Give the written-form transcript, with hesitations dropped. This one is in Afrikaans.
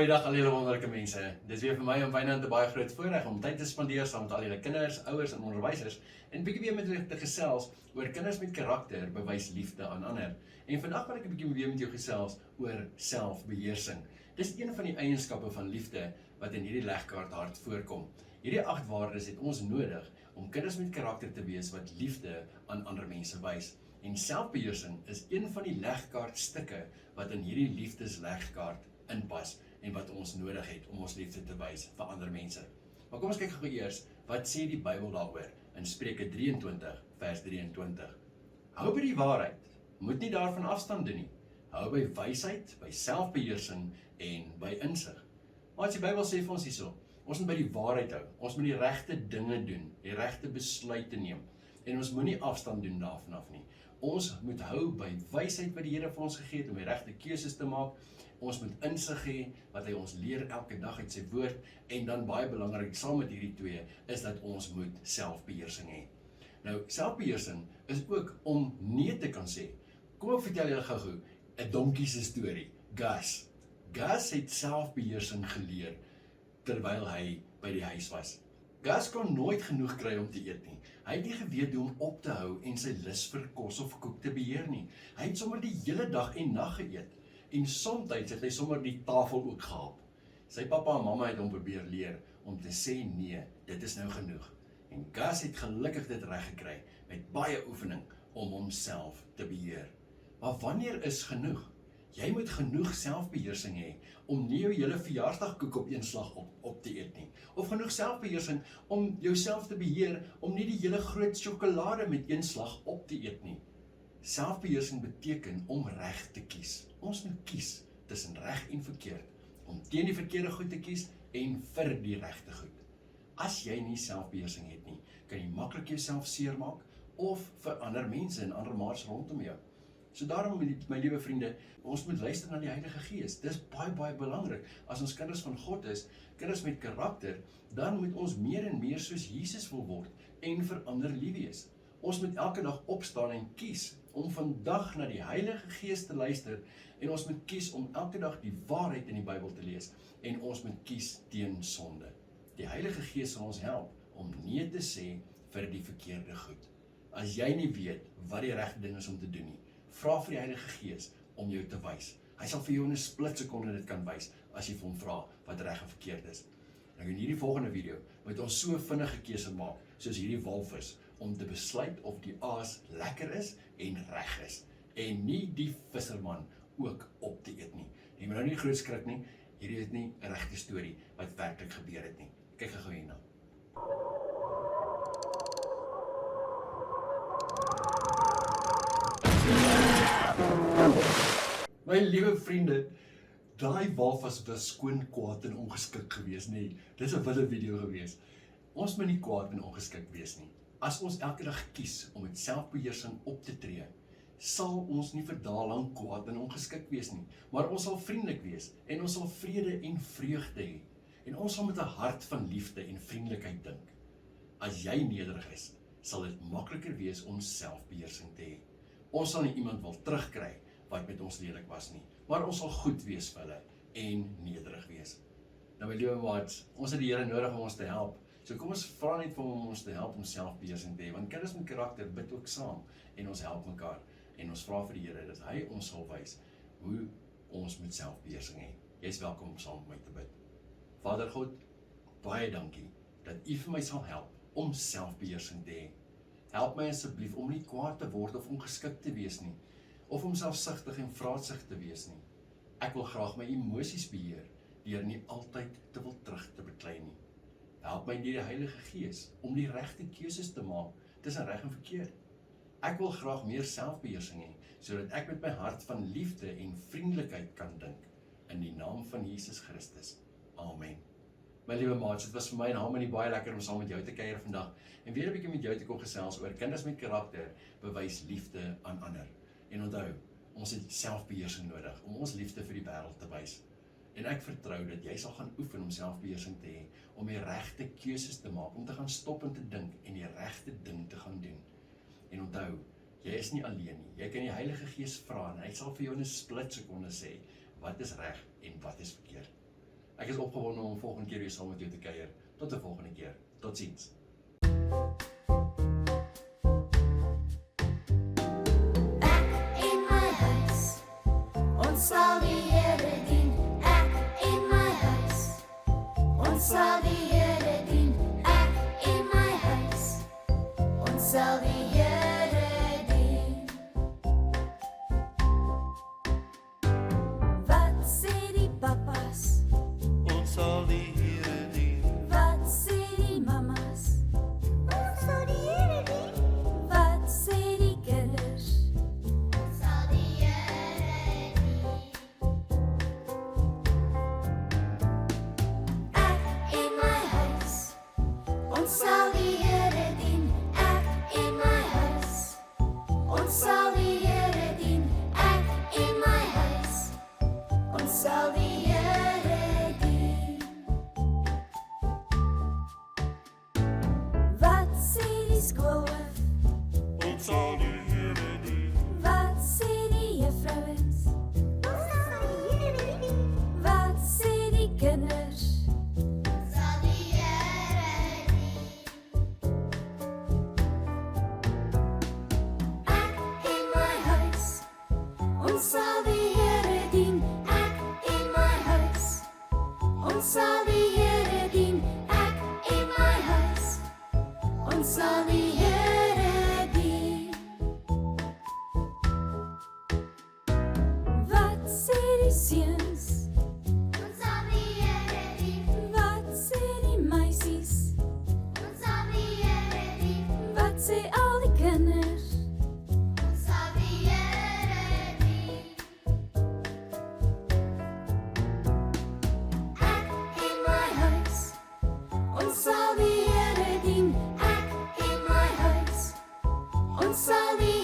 Goeiedag al julle wonderlike mense. Dis weer vir my en Wynand 'n baie groot voorreg om tyd te spandeer saam met al julle kinders, ouers en onderwysers en bietjie weer met julle te gesels oor kinders met karakter bewys liefde aan ander. En vandag wil ek 'n bietjie weer met jou gesels oor selfbeheersing. Dis een van die eienskappe van liefde wat in hierdie legkaart hard voorkom. Hierdie 8 waardes het ons nodig om kinders met karakter te wees wat liefde aan ander mense wys. En selfbeheersing is een van die legkaartstukke wat in hierdie liefdeslegkaart inpas en wat ons nodig het om ons liefde te wys vir ander mense. Maar kom ons kyk gou eers, wat sê die Bybel daaroor in Spreuke 23 vers 23. Hou by die waarheid, moet nie daarvan afstand doen nie. Hou by wysheid, by selfbeheersing en by insig. Maar as die Bybel sê vir ons hierso, ons moet by die waarheid hou, ons moet die regte dinge doen, die regte besluite neem en ons moenie afstand doen daarvan af nie. Ons moet hou by wysheid wat die Here vir ons gegee het om die regte keuses te maak. Ons moet insig hê wat hy ons leer elke dag uit sy woord en dan baie belangrik saam met hierdie twee is dat ons moet selfbeheersing hê. Nou, selfbeheersing is ook om nee te kan sê. Kom ek vertel julle gou 'n donkie se storie. Gus. Gus het selfbeheersing geleer terwyl hy by die huis was. Gus kon nooit genoeg kry om te eet nie. Hy het nie geweet hoe om op te hou en sy lus vir kos of koek te beheer nie. Hy het sommer die hele dag en nag geëet. En soms het hy sommer die tafel ook gehap. Sy pappa en mamma het hom probeer leer om te sê nee, dit is nou genoeg. En Gus het gelukkig dit reg gekry met baie oefening om homself te beheer. Maar wanneer is genoeg? Jy moet genoeg selfbeheersing hê om nie jou hele verjaarsdagkoek op een slag op te eet nie. Of genoeg selfbeheersing om jouself te beheer om nie die hele groot sjokolade met een slag op te eet nie. Selfbeheersing beteken om reg te kies. Ons moet kies tussen reg en verkeerd, om teen die verkeerde goed te kies en vir die regte goed. As jy nie selfbeheersing het nie, kan jy maklik jouself seermaak of vir ander mense en ander maats rondom jou. So daarom, my liewe vriende, ons moet luister na die Heilige Gees. Dis baie belangrik. As ons kinders van God is, kinders met karakter, dan moet ons meer en meer soos Jesus wil word en vir ander lief wees. Ons moet elke dag opstaan en kies om vandag na die Heilige Gees te luister en ons moet kies om elke dag die waarheid in die Bybel te lees en ons moet kies teen sonde. Die Heilige Gees sal ons help om nee te sê vir die verkeerde goed. As jy nie weet wat die regte ding is om te doen nie, vra vir die Heilige Gees om jou te wys. Hy sal vir jou in 'n splitsekonde dit kan wys as jy vir hom vra wat reg en verkeerd is. Nou in hierdie volgende video moet ons so vinnige keuse maak soos hierdie walvis om te besluit of die aas lekker is en reg is en nie die visserman ook op te eet nie. Jy moet nou nie groot skrik nie. Hierdie is nie 'n regte storie wat werklik gebeur het nie. Kyk gou hierna. My liewe vriende, daai walvis was skoon kwaad en ongeskik gewees, nee. Dis 'n wilde video gewees. Ons moet nie kwaad en ongeskik wees nie. As ons elke dag kies om met selfbeheersing op te tree, sal ons nie vir dae lank kwaad en ongeskik wees nie, maar ons sal vriendelik wees en ons sal vrede en vreugde hê. En ons sal met 'n hart van liefde en vriendelikheid dink. As jy nederig is, sal dit makliker wees om selfbeheersing te hê. Ons sal nie iemand wil terugkry wat met ons lelik was nie, maar ons sal goed wees vir hulle en nederig wees. Nou my liewe maats, ons het die Here nodig om ons te help. So kom ons vra net vir hom om ons te help om selfbeheersing te hê, want kinders met karakter bid ook saam en ons help mekaar en ons vra vir die Here dat hy ons sal wys hoe ons met selfbeheersing hê. Jy is welkom om saam met my te bid. Vader God, baie dankie dat U vir my sal help om selfbeheersing te hê. Help my asseblief om nie kwaad te word of ongeskik te wees nie, of om selfsugtig en vraatsig te wees nie. Ek wil graag my emosies beheer, deur nie altyd te wil terug te beklei nie. Help my deur die Heilige Gees om die regte keuses te maak tussen reg en verkeerd. Ek wil graag meer selfbeheersing hê, sodat ek met my hart van liefde en vriendelikheid kan dink. In die naam van Jesus Christus. Amen. My liewe maats, dit was vir my en Harmony baie lekker om saam met jou te kuier vandag en weer 'n bietjie met jou te kom gesels oor kinders met karakter bewys liefde aan ander. En onthou, ons het selfbeheersing nodig om ons liefde vir die wêreld te wys. En ek vertrou dat jy sal gaan oefen om selfbeheersing te hê, om die regte keuses te maak, om te gaan stop en te dink en die regte ding te gaan doen. En onthou, jy is nie alleen nie. Jy kan die Heilige Gees vra en hy sal vir jou in 'n splitsekonde sê wat is reg en wat is verkeerd. Ek is opgewonde om volgende keer weer saam met jou te kuier. Tot 'n volgende keer. Totsiens. In my huis, ons sal die Here dien. Ek in my huis, ons sal die Here dien. Ek in my huis, ons sal die Here dien. Wat sê die papas? Ons sal die Here dien. Wat sê die mamas? Ons sal die Here dien. Wat sê die kinders? Ons sal die Here dien. Ek in my huis, ons sal die Here dien. Ek in my huis, ons sal die Here dien. Ek in my huis, ons sal die Here dien. Wat sê die skoolhoof? Ons sal die Here dien. Wat sê die juffrouens? Ons sal die Here dien. Wat sê die kinders? Ons sal die Here dien. Ek in my huis, ons sal die Here dien. Ek in my huis, ons sal die Here dien. Ek in my huis, ons sal die Here dien. Wat sê die seuns? Ons sal die Here dien. Wat sê die meisies? Ons sal die Here dien. Wat sê al die kinders? Ons sal die Here dien. Ek in my huis, ons sal die Here dien. Ek in my huis, ons sal die